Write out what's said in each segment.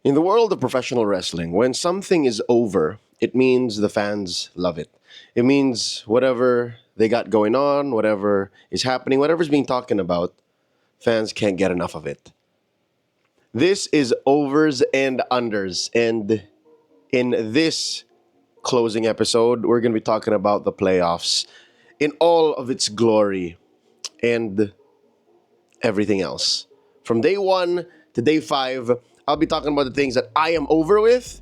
In the world of professional wrestling, when something is over, it means the fans love it. It means whatever they got going on, whatever is happening, whatever's being talking about, fans can't get enough of it. This is overs and unders, and in this closing episode, we're going to be talking about the playoffs in all of its glory and everything else. From day one to day five, I'll be talking about the things that I am over with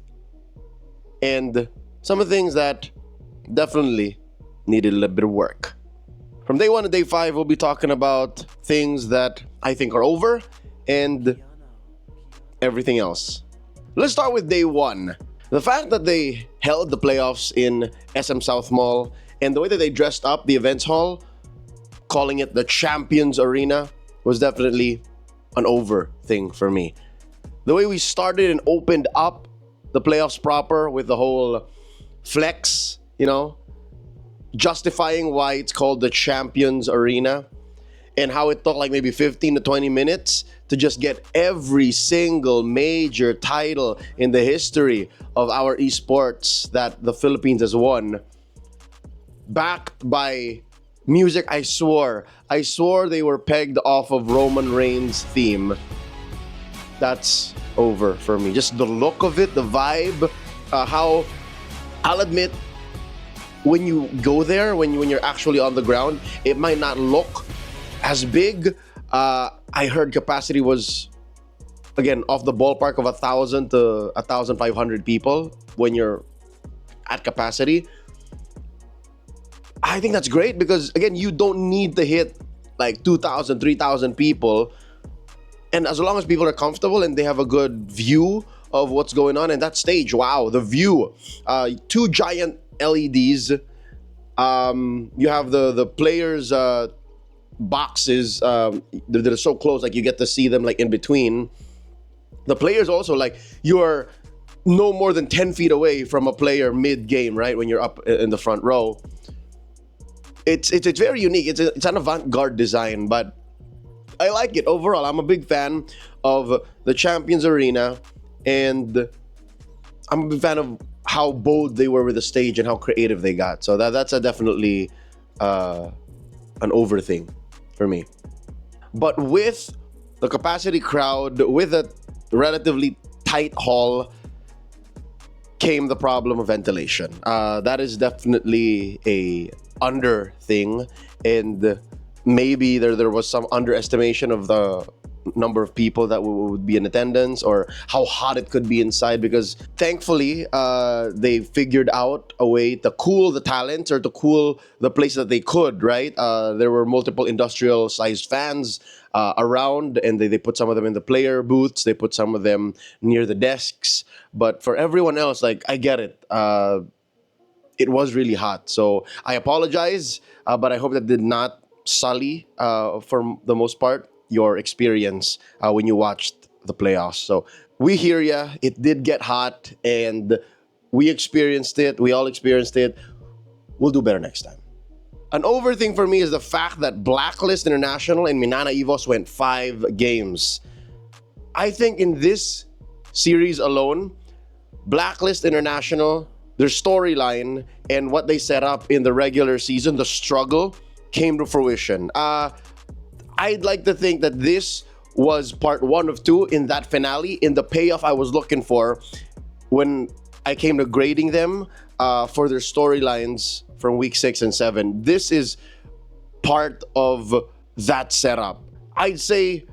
and some of the things that definitely needed a little bit of work. From day one to day five, we'll be talking about things that I think are over and everything else. Let's start with day one. The fact that they held the playoffs in SM South Mall and the way that they dressed up the events hall, calling it the Champions Arena, was definitely an over thing for me. The way we started and opened up the playoffs proper with the whole flex, justifying why it's called the Champions Arena, and how it took like maybe 15 to 20 minutes to just get every single major title in the history of our esports that the Philippines has won, backed by music. I swore they were pegged off of Roman Reigns' theme. That's over for me. Just the look of it, the vibe, how, I'll admit, when you go there, when you're actually on the ground, it might not look as big. I heard capacity was, again, off the ballpark of 1,000 to 1,500 people when you're at capacity. I think that's great because, again, you don't need to hit like 2,000, 3,000 people. And as long as people are comfortable and they have a good view of what's going on in that stage, wow, the view. Two giant LEDs. You have the players' boxes that are so close, like you get to see them like in between. The players also, like, you're no more than 10 feet away from a player mid-game, right? When you're up in the front row. It's very unique. It's an avant-garde design, but I like it overall. I'm a big fan of the Champions Arena, and I'm a big fan of how bold they were with the stage and how creative they got. So that's definitely an over thing for me. But with the capacity crowd, with a relatively tight hall, came the problem of ventilation. That is definitely a under thing, and maybe there was some underestimation of the number of people that would be in attendance or how hot it could be inside, because thankfully they figured out a way to cool the talents or to cool the place that they could, right? There were multiple industrial sized fans around, and they put some of them in the player booths, they put some of them near the desks. But for everyone else, like, I get it. It was really hot. So I apologize, but I hope that did not sully, for the most part, your experience when you watched the playoffs. So we hear ya. It did get hot, and we experienced it. We all experienced it. We'll do better next time. An over thing for me is the fact that Blacklist International and Minana Evos went 5 games. I think in this series alone, Blacklist International, their storyline and what they set up in the regular season, the struggle, came to fruition. I'd like to think that this was part 1 of 2 in that finale, in the payoff I was looking for when I came to grading them for their storylines from week 6 and 7. This is part of that setup. I'd say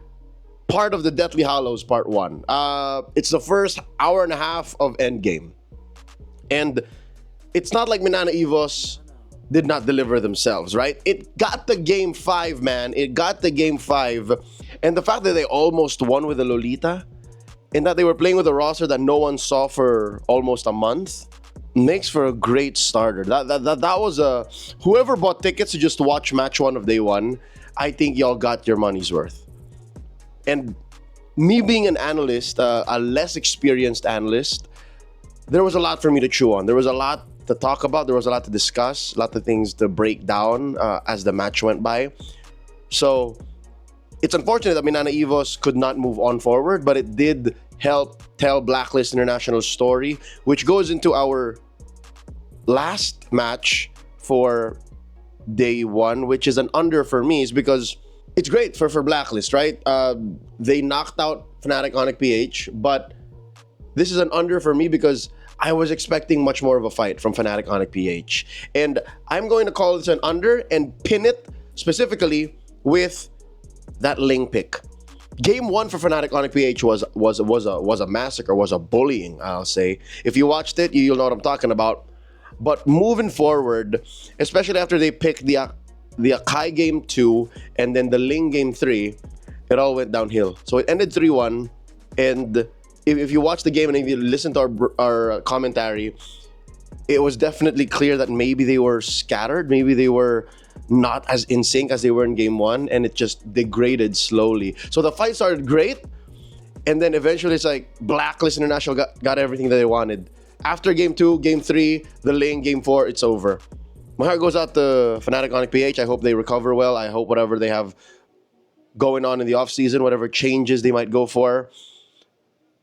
part of the Deathly Hallows part 1. It's the first hour and a half of Endgame. And it's not like Minana Evos did not deliver themselves, right? It got the game 5, man. It got the game 5. And the fact that they almost won with the Lolita, and that they were playing with a roster that no one saw for almost a month, makes for a great starter. That was a... Whoever bought tickets to just watch match 1 of day 1, I think y'all got your money's worth. And me being an analyst, a less experienced analyst, there was a lot for me to chew on. There was a lot to talk about. There was a lot to discuss, a lot of things to break down as the match went by. So it's unfortunate that Minana Evos could not move on forward, but it did help tell Blacklist International's story, which goes into our last match for day one, which is an under for me, is because it's great for Blacklist, right? They knocked out Fnatic Onic PH, but this is an under for me because I was expecting much more of a fight from Fnatic Onic PH. And I'm going to call this an under and pin it specifically with that Ling pick. Game one for Fnatic Onic PH was a massacre, was a bullying, I'll say. If you watched it, you'll know what I'm talking about. But moving forward, especially after they picked the Akai game 2 and then the Ling game 3, it all went downhill. So it ended 3-1. And if you watch the game and if you listen to our commentary, it was definitely clear that maybe they were scattered, maybe they were not as in sync as they were in game 1, and it just degraded slowly. So the fight started great, and then eventually it's like Blacklist International got everything that they wanted. After game 2, game 3, the Ling, game 4, it's over. My heart goes out to Fnatic Onic PH. I hope they recover well. I hope whatever they have going on in the offseason, whatever changes they might go for,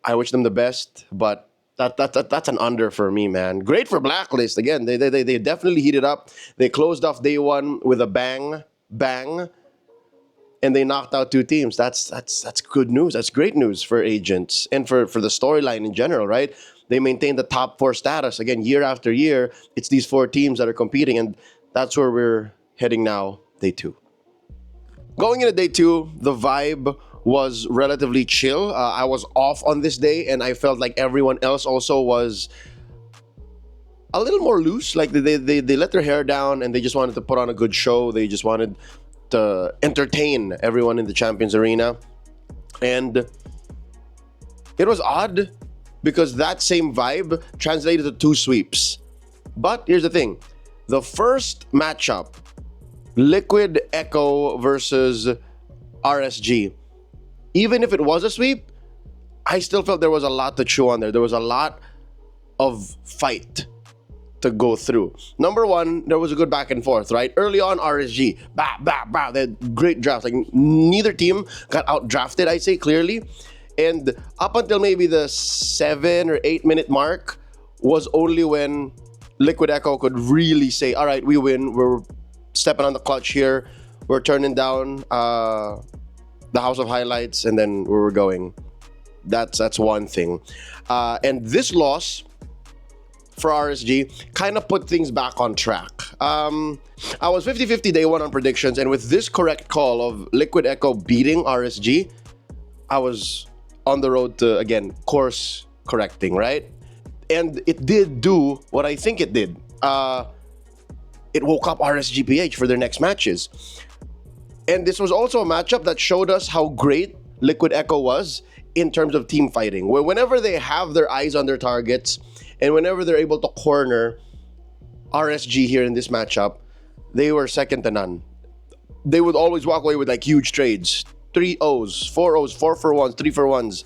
I wish them the best. But that's an under for me, man. Great for Blacklist. Again, they definitely heated up. They closed off day one with a bang, and they knocked out two teams. That's good news. That's great news for agents and for the storyline in general, right? They maintain the top 4 status. Again, year after year, it's these 4 teams that are competing, and that's where we're heading now, day 2. Going into day 2, the vibe was relatively chill. I was off on this day, and I felt like everyone else also was a little more loose. Like they let their hair down, and they just wanted to put on a good show. They just wanted to entertain everyone in the Champions Arena. And it was odd because that same vibe translated to 2 sweeps. But here's the thing. The first matchup, Liquid Echo versus RSG, even if it was a sweep, I still felt there was a lot to chew on there. There was a lot of fight to go through. Number one, there was a good back and forth, right? Early on, RSG, they had great drafts. Like, neither team got out-drafted, I'd say, clearly. And up until maybe the 7 or 8 minute mark was only when Liquid Echo could really say, all right, we win. We're stepping on the clutch here. We're turning down the House of Highlights, and then we were going. That's one thing. And this loss for RSG kind of put things back on track. I was 50-50 day one on predictions, and with this correct call of Liquid Echo beating RSG, I was on the road to, again, course correcting, right? And it did do what I think it did. It woke up RSG PH for their next matches. And this was also a matchup that showed us how great Liquid Echo was in terms of team fighting. Whenever they have their eyes on their targets and whenever they're able to corner RSG here in this matchup, they were second to none. They would always walk away with like huge trades. 3 O's, 4 O's, 4 for 1s, 3 for 1s.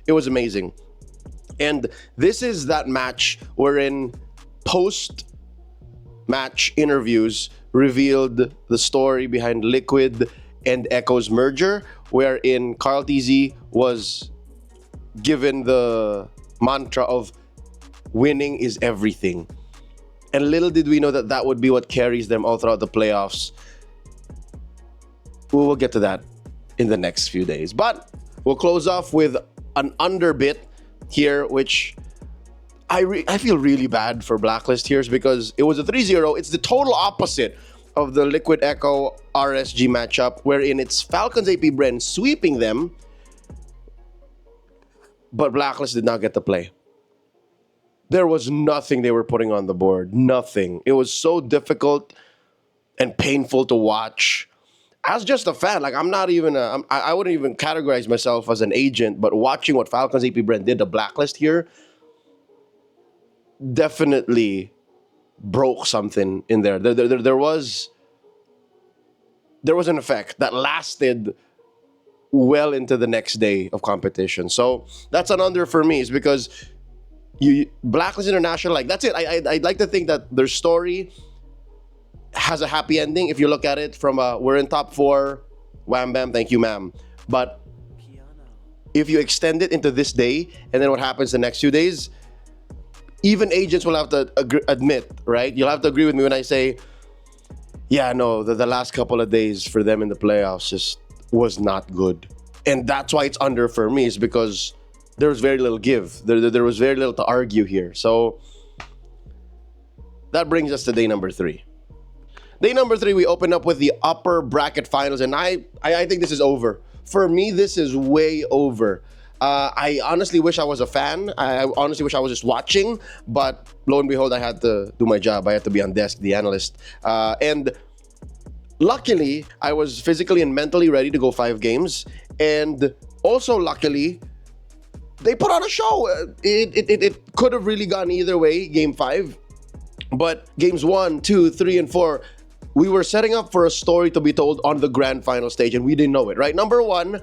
It was amazing. And this is that match wherein post-match interviews revealed the story behind Liquid and Echo's merger, wherein Carl TZ was given the mantra of winning is everything. And little did we know that that would be what carries them all throughout the playoffs. We will get to that in the next few days. But we'll close off with an underbit here, which I feel really bad for Blacklist here because it was a 3-0. It's the total opposite of the Liquid Echo RSG matchup, wherein it's Falcons AP Bren sweeping them, but Blacklist did not get to play. There was nothing they were putting on the board. Nothing. It was so difficult and painful to watch. As just a fan, like I'm not even I wouldn't even categorize myself as an agent, but watching what Falcons AP Brent did to Blacklist here definitely broke something in there. There was an effect that lasted well into the next day of competition. So that's an under for me, is because Blacklist International, like that's it. I'd like to think that their story has a happy ending if you look at it from we're in top 4, wham bam, thank you ma'am. But if you extend it into this day, and then what happens the next few days, even agents will have to admit, right? You'll have to agree with me when I say, yeah, no, the last couple of days for them in the playoffs just was not good. And that's why it's under for me, is because there was very little give. There was very little to argue here. So that brings us to day number 3. Day number 3, we open up with the upper bracket finals, and I think this is over. For me, this is way over. I honestly wish I was a fan. I honestly wish I was just watching, but lo and behold, I had to do my job. I had to be on desk, the analyst. And luckily, I was physically and mentally ready to go 5 games. And also, luckily, they put on a show. It could have really gone either way, game 5. But games 1, 2, 3, and 4, we were setting up for a story to be told on the grand final stage, and we didn't know it, right? Number 1,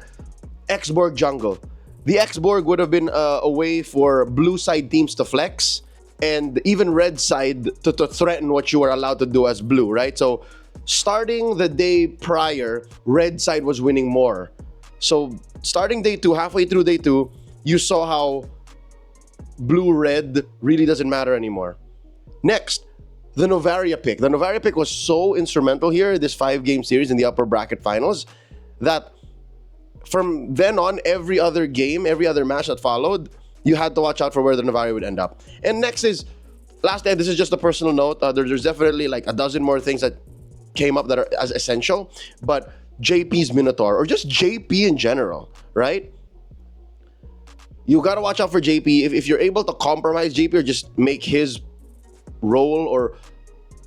Xborg Jungle. The Xborg would have been a way for blue side teams to flex, and even red side to threaten what you were allowed to do as blue, right? So starting the day prior, red side was winning more. So starting day 2, halfway through day 2, you saw how blue-red really doesn't matter anymore. Next, the Novaria pick. The Novaria pick was so instrumental here, this 5-game series in the upper bracket finals, that from then on, every other game, every other match that followed, you had to watch out for where the Novaria would end up. And next is, last day, this is just a personal note. There's definitely like a dozen more things that came up that are as essential, but JP's Minotaur, or just JP in general, right? You gotta watch out for JP. If you're able to compromise JP or just make his role or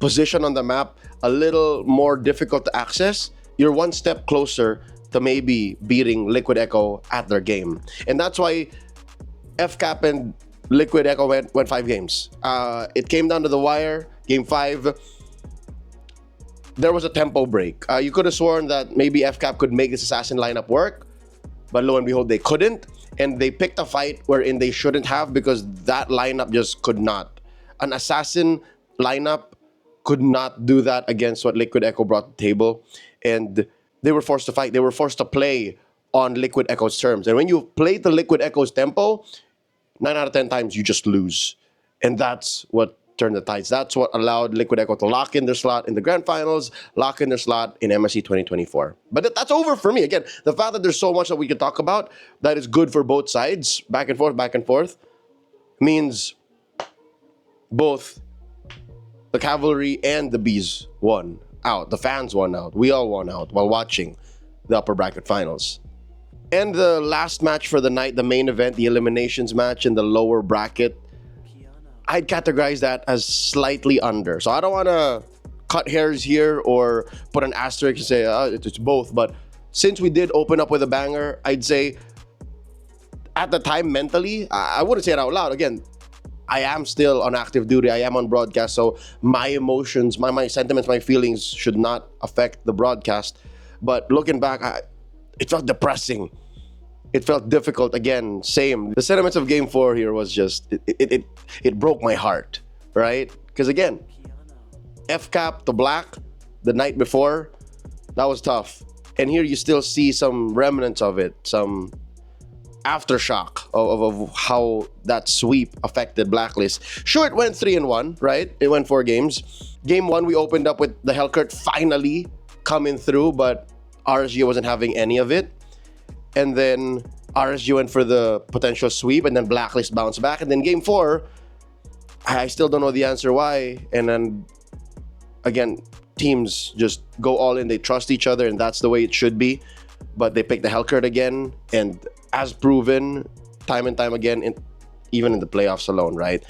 position on the map a little more difficult to access, you're one step closer to maybe beating Liquid Echo at their game. And that's why FCAP and Liquid Echo went 5 games. It came down to the wire, game 5. There was a tempo break. You could have sworn that maybe FCAP could make this assassin lineup work, but lo and behold, they couldn't. And they picked a fight wherein they shouldn't have, because that lineup just could not. An assassin lineup could not do that against what Liquid Echo brought to the table. And they were forced to fight. They were forced to play on Liquid Echo's terms. And when you play the Liquid Echo's tempo, 9 out of 10 times you just lose. And that's what turned the tides. That's what allowed Liquid Echo to lock in their slot in the grand finals, lock in their slot in MSC 2024. But that's over for me. Again, the fact that there's so much that we can talk about that is good for both sides, back and forth, means both the Cavalry and the Bees won out. The fans won out. We all won out while watching the upper bracket finals. And the last match for the night, the main event, the eliminations match in the lower bracket, I'd categorize that as slightly under. So I don't want to cut hairs here or put an asterisk and say it's both. But since we did open up with a banger, I'd say at the time mentally, I wouldn't say it out loud. Again, I am still on active duty. I am on broadcast. So my emotions, my sentiments, my feelings should not affect the broadcast. But looking back, it felt depressing. It felt difficult. Again, same. The sentiments of game 4 here was just, it broke my heart, right? Because again, FCAP to black the night before, that was tough. And here you still see some remnants of it, some aftershock of how that sweep affected Blacklist. Sure, it went 3-1, right? It went 4 games. Game 1, we opened up with the Hellcurt finally coming through, but RSG wasn't having any of it. And then RSG went for the potential sweep, and then Blacklist bounced back. And then game 4, I still don't know the answer why. And then, again, teams just go all in. They trust each other, and that's the way it should be. But they picked the Hellcurt again, and as proven time and time again, even in the playoffs alone, right?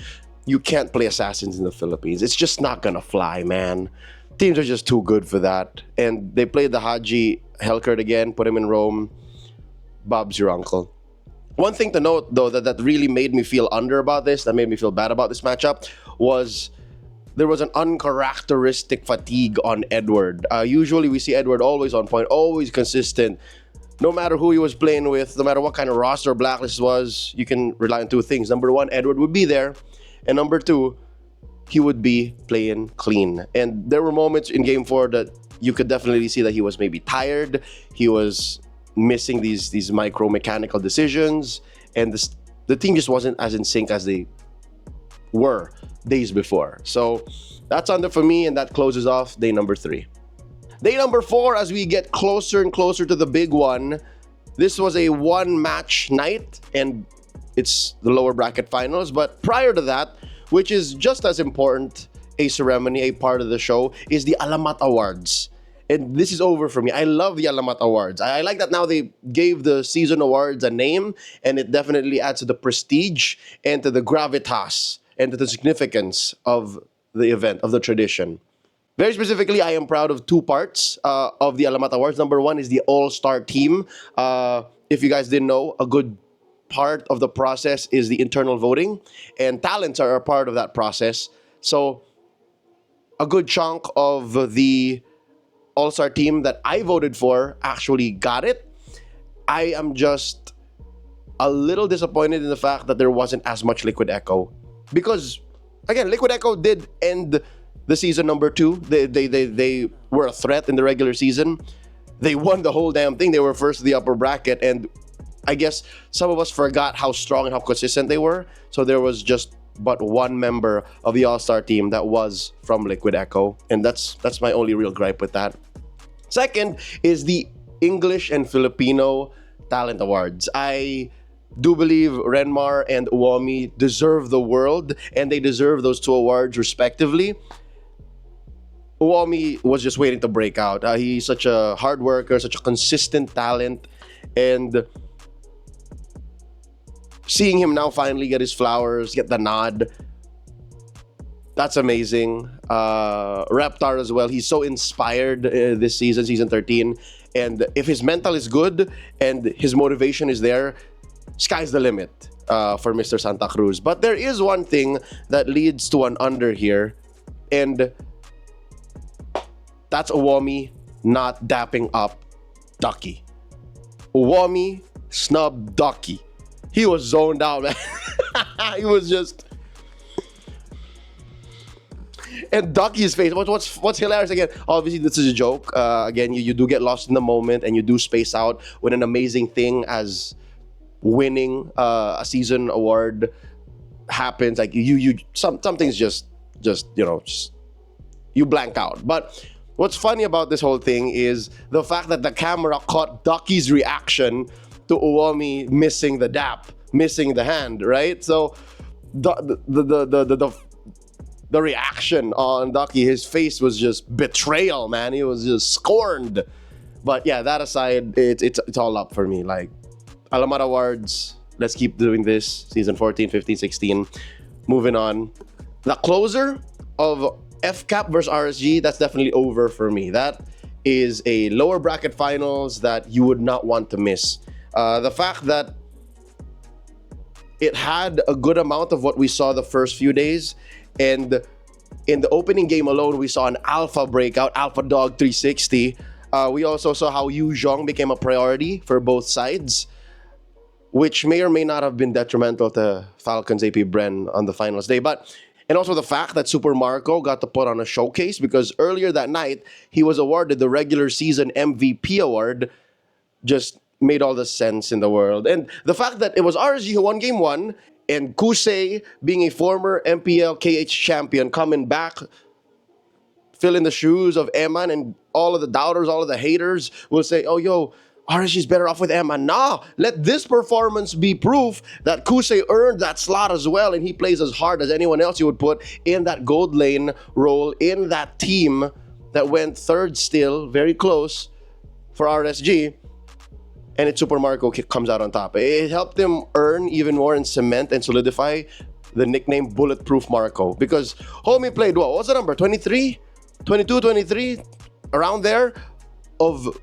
You can't play Assassins in the Philippines. It's just not gonna fly, man. Teams are just too good for that. And they played the Haji Hellcurt again, put him in Rome. Bob's your uncle. One thing to note, though, that really made me feel under about this, that made me feel bad about this matchup, was there was an uncharacteristic fatigue on Edward. Usually we see Edward always on point, always consistent. No matter who he was playing with, no matter what kind of roster Blacklist was, you can rely on 2 things. Number 1, Edward would be there. And number 2, he would be playing clean. And there were moments in game 4 that you could definitely see that he was maybe tired. He was missing these micro mechanical decisions, and the team just wasn't as in sync as they were days before. So that's under for me, and that closes off day number 3. Day number 4, as we get closer and closer to the big one, this was a one-match night, and it's the lower bracket finals. But prior to that, which is just as important, a ceremony, a part of the show, is the Alamat Awards. And this is over for me. I love the Alamat Awards. I like that now they gave the season awards a name, and it definitely adds to the prestige and to the gravitas and to the significance of the event, of the tradition. Very specifically, I am proud of 2 parts of the Alamat Awards. Number 1 is the all-star team. If you guys didn't know, a good part of the process is the internal voting, and talents are a part of that process. So a good chunk of the all-star team that I voted for actually got it. I am just a little disappointed in the fact that there wasn't as much Liquid Echo, because again, Liquid Echo did end the season number 2. They were a threat in the regular season. They won the whole damn thing. They were first to the upper bracket, and I guess some of us forgot how strong and how consistent they were. So there was just but one member of the all-star team that was from Liquid Echo, and that's my only real gripe with that. Second is the English and Filipino Talent Awards. I do believe Renmar and Uwami deserve the world, and they deserve those 2 awards respectively. Uwami was just waiting to break out. He's such a hard worker, such a consistent talent, and seeing him now finally get his flowers, get the nod, that's amazing. Reptar as well. He's so inspired this season, season 13. And if his mental is good and his motivation is there, sky's the limit for Mr. Santa Cruz. But there is one thing that leads to an under here, and that's Uwami not dapping up Ducky. Uwami snubbed Ducky. He was zoned out, man. He was just... And Ducky's face, what's hilarious again, obviously this is a joke. Again, you do get lost in the moment, and you do space out when an amazing thing as winning a season award happens. Like some things just you blank out. But what's funny about this whole thing is the fact that the camera caught Ducky's reaction to Uwami missing the dap, missing the hand, right? So the reaction on Ducky, his face was just betrayal, man. He was just scorned. But yeah, that aside, it's all up for me. Like, Alamat Awards, let's keep doing this. Season 14, 15, 16. Moving on. The closer of FCAP versus RSG, that's definitely over for me. That is a lower bracket finals that you would not want to miss. The fact that it had a good amount of what we saw the first few days, and in the opening game alone, we saw an alpha breakout, Alpha Dog 360. We also saw how Yu Zhong became a priority for both sides, which may or may not have been detrimental to Falcons AP Bren on the finals day. And also the fact that Super Marco got to put on a showcase, because earlier that night, he was awarded the regular season MVP award, just made all the sense in the world. And the fact that it was RSG who won game 1, and Kusei, being a former MPL PH champion, coming back, fill in the shoes of Eman, and all of the doubters, all of the haters will say, oh, yo, RSG's better off with Eman. Nah, let this performance be proof that Kusei earned that slot as well, and he plays as hard as anyone else you would put in that gold lane role in that team that went third still, very close for RSG. And it's Super Marco comes out on top. It helped him earn even more and cement and solidify the nickname Bulletproof Marco. Because homie played, what's the number? 23? 22, 23? Around there of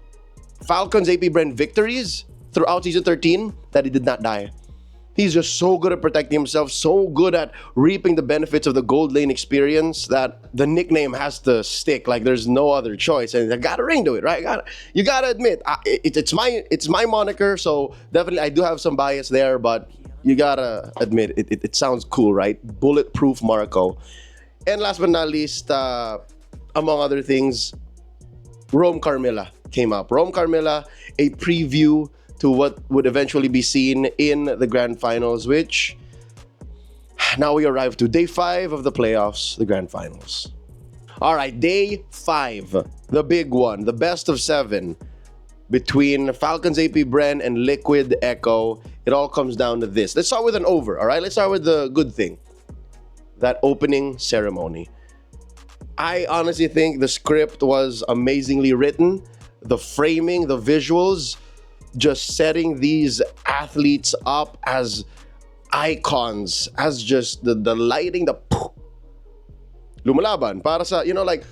Falcons AP Bren victories throughout season 13 that he did not die. He's just so good at protecting himself, so good at reaping the benefits of the gold lane experience that the nickname has to stick. Like, there's no other choice, and I got a ring to it, right? You gotta admit, it's my moniker, so definitely I do have some bias there, but you gotta admit it sounds cool, right? Bulletproof Marco. And last but not least, among other things, Rome Carmilla came up. Rome Carmilla a preview to what would eventually be seen in the grand finals, which now we arrive to day 5 of the playoffs, the grand finals. All right, day 5, the big one, the best of 7 between Falcons AP Bren and Liquid Echo. It all comes down to this. Let's start with an over, all right? Let's start with the good thing, that opening ceremony. I honestly think the script was amazingly written. The framing, the visuals, just setting these athletes up as icons, as just the lighting, the lumalaban. Para sa, like,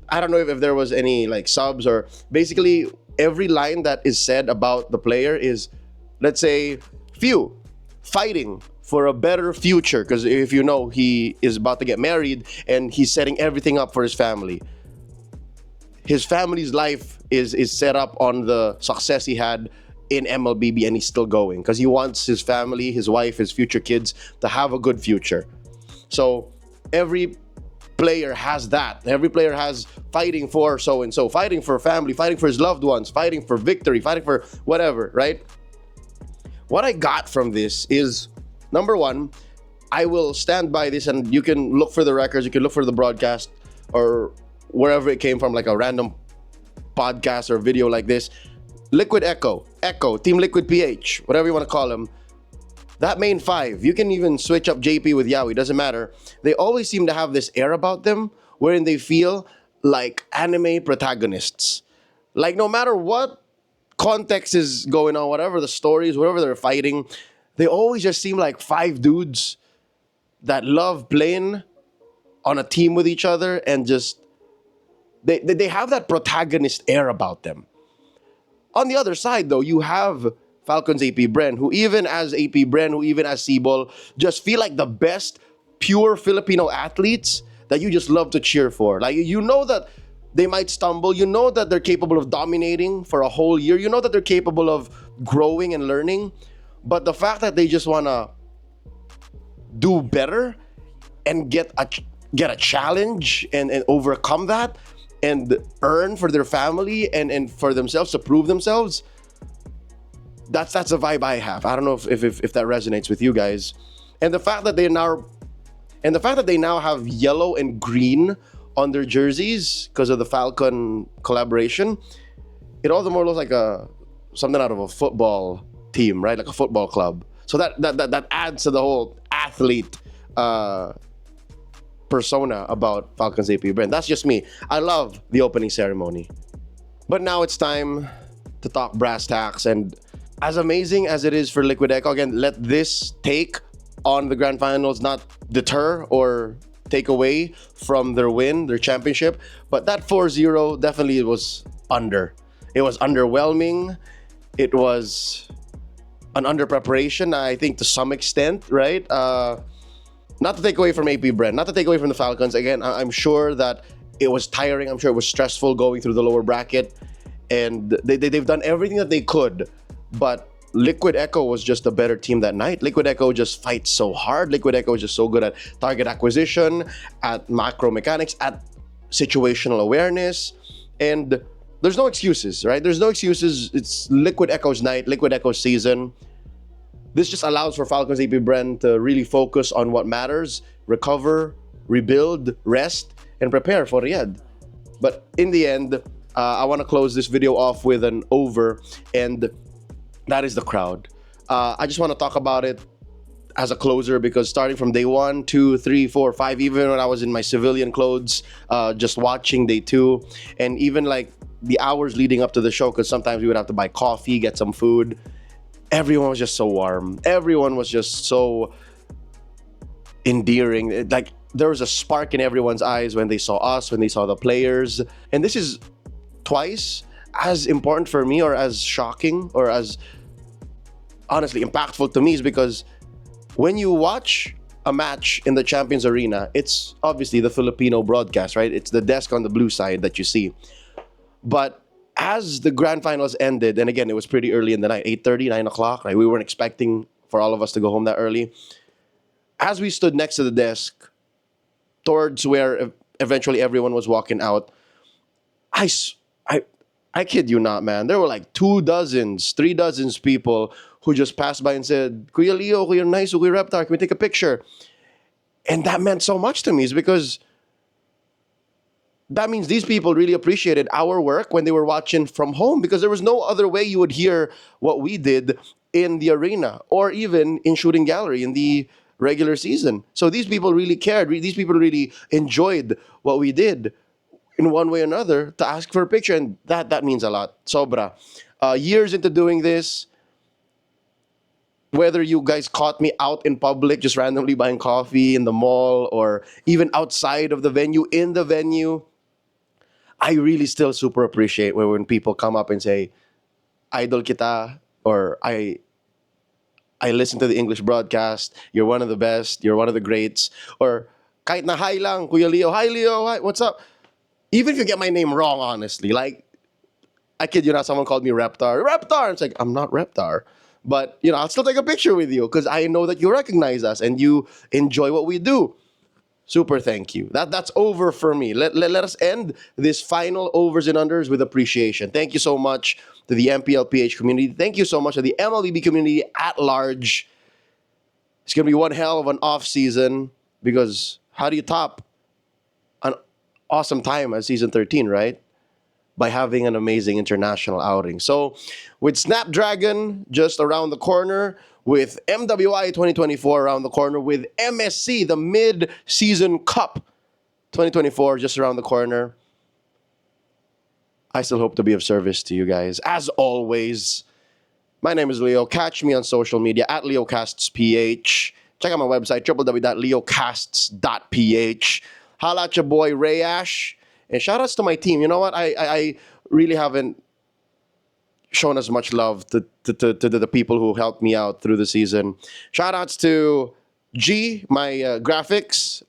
I don't know if there was any like subs or basically every line that is said about the player is, let's say, few fighting for a better future, because if you know, he is about to get married and he's setting everything up for his family. His family's life is set up on the success he had in MLBB, and he's still going because he wants his family, his wife, his future kids to have a good future. So every player has that. Every player has fighting for so and so, fighting for family, fighting for his loved ones, fighting for victory, fighting for whatever, right? What I got from this is, number one, I will stand by this, and you can look for the records, you can look for the broadcast or wherever it came from, like a random podcast or video like this. Liquid Echo, Team Liquid PH, whatever you want to call them, that main 5, you can even switch up JP with Yaoi, doesn't matter. They always seem to have this air about them wherein they feel like anime protagonists. Like, no matter what context is going on, whatever the stories, whatever they're fighting, they always just seem like 5 dudes that love playing on a team with each other, and just they have that protagonist air about them. On the other side, though, you have Falcons AP Bren, who even as AP Bren, who even as Seaball, just feel like the best pure Filipino athletes that you just love to cheer for. Like, you know that they might stumble, you know that they're capable of dominating for a whole year, you know that they're capable of growing and learning, but the fact that they just want to do better and get a challenge and overcome that and earn for their family and for themselves to prove themselves, that's the vibe I have. I don't know if that resonates with you guys. And the fact that they now have yellow and green on their jerseys because of the Falcon collaboration, it all the more looks like something out of a football team, right? Like a football club. So that adds to the whole athlete persona about Falcons AP Brand. That's just me. I love the opening ceremony. But now it's time to talk brass tacks. And as amazing as it is for Liquid Echo, again, let this take on the grand finals not deter or take away from their win, their championship. But that 4-0 definitely was under. It was underwhelming. It was an under preparation, I think, to some extent, right? Not to take away from AP Brent, not to take away from the Falcons. Again, I'm sure that it was tiring. I'm sure it was stressful going through the lower bracket. And they've done everything that they could. But Liquid Echo was just a better team that night. Liquid Echo just fights so hard. Liquid Echo is just so good at target acquisition, at macro mechanics, at situational awareness. And there's no excuses, right? There's no excuses. It's Liquid Echo's night, Liquid Echo's season. This just allows for Falcons AP Bren to really focus on what matters, recover, rebuild, rest, and prepare for Riyadh. But in the end, I want to close this video off with an over, and that is the crowd. I just want to talk about it as a closer because starting from day 1, 2, 3, 4, 5, even when I was in my civilian clothes, just watching day 2, and even like the hours leading up to the show, because sometimes we would have to buy coffee, get some food. Everyone was just so warm. Everyone was just so endearing. Like, there was a spark in everyone's eyes when they saw us, when they saw the players. And this is twice as important for me, or as shocking, or as honestly impactful to me, is because when you watch a match in the Champions Arena, it's obviously the Filipino broadcast, right? It's the desk on the blue side that you see. But as the grand finals ended, and again, it was pretty early in the night, 8:30, 9 o'clock, right? We weren't expecting for all of us to go home that early. As we stood next to the desk, towards where eventually everyone was walking out, I I kid you not, man. There were like 2 dozens, 3 dozens people who just passed by and said, Kuya Leo, Kuya Nice, Kuya Reptar, can we take a picture? And that meant so much to me is because that means these people really appreciated our work when they were watching from home because there was no other way you would hear what we did in the arena or even in shooting gallery in the regular season. So these people really cared. These people really enjoyed what we did in one way or another to ask for a picture, and that means a lot. Sobra. Years into doing this, whether you guys caught me out in public just randomly buying coffee in the mall or even outside of the venue, in the venue, I really still super appreciate when people come up and say, "Idol kita," or I listen to the English broadcast. You're one of the best. You're one of the greats. Or kahit na hi lang, Kuya Leo. Hi Leo. Hi, what's up? Even if you get my name wrong, honestly, like I kid you not, someone called me Reptar. Reptar. It's like I'm not Reptar. But I'll still take a picture with you because I know that you recognize us and you enjoy what we do. Super thank you. That's over for me. Let us end this final overs and unders with appreciation. Thank you so much to the MPL PH community. Thank you so much to the MLBB community at large. It's gonna be one hell of an off season because how do you top an awesome time at season 13, right? By having an amazing international outing. So, with Snapdragon just around the corner, with MWI 2024 around the corner, with MSC, the Mid Season Cup 2024 just around the corner, I still hope to be of service to you guys. As always, my name is Leo. Catch me on social media at LeoCastsPH. Check out my website, www.leocasts.ph. Holla at your boy, Rayash. And shout outs to my team. You know what? I really haven't shown as much love to the people who helped me out through the season. Shout outs to G, my graphics,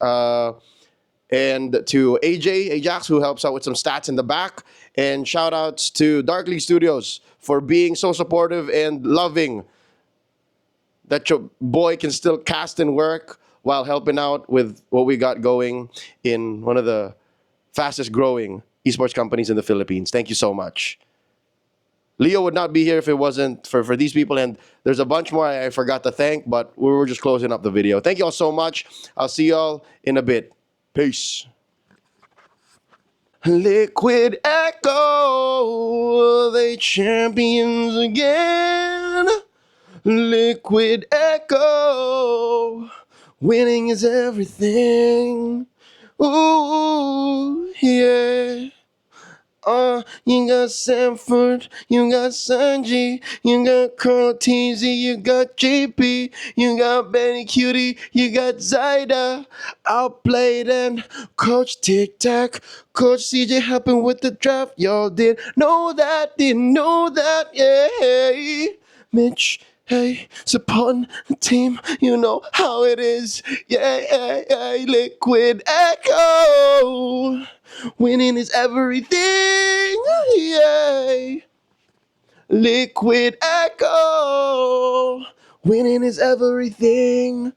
and to Ajax, who helps out with some stats in the back. And shout outs to Dark League Studios for being so supportive and loving that your boy can still cast and work while helping out with what we got going in one of the fastest growing esports companies in the Philippines. Thank you so much. Leo would not be here if it wasn't for these people, and there's a bunch more I forgot to thank, but we were just closing up the video. Thank you all so much. I'll see y'all in a bit. Peace. Liquid Echo, they champions again. Liquid Echo, winning is everything. Ooh, yeah. You got Sanford, you got Sanji, you got Colonel TZ, you got JP, you got Benny Cutie, you got Zyda, outplayed and Coach Tic Tac, Coach CJ helping with the draft. Y'all didn't know that, yeah. Mitch, hey, supporting the team, you know how it is, yeah. Liquid Echo. Winning is everything, yeah. Liquid Echo. Winning is everything.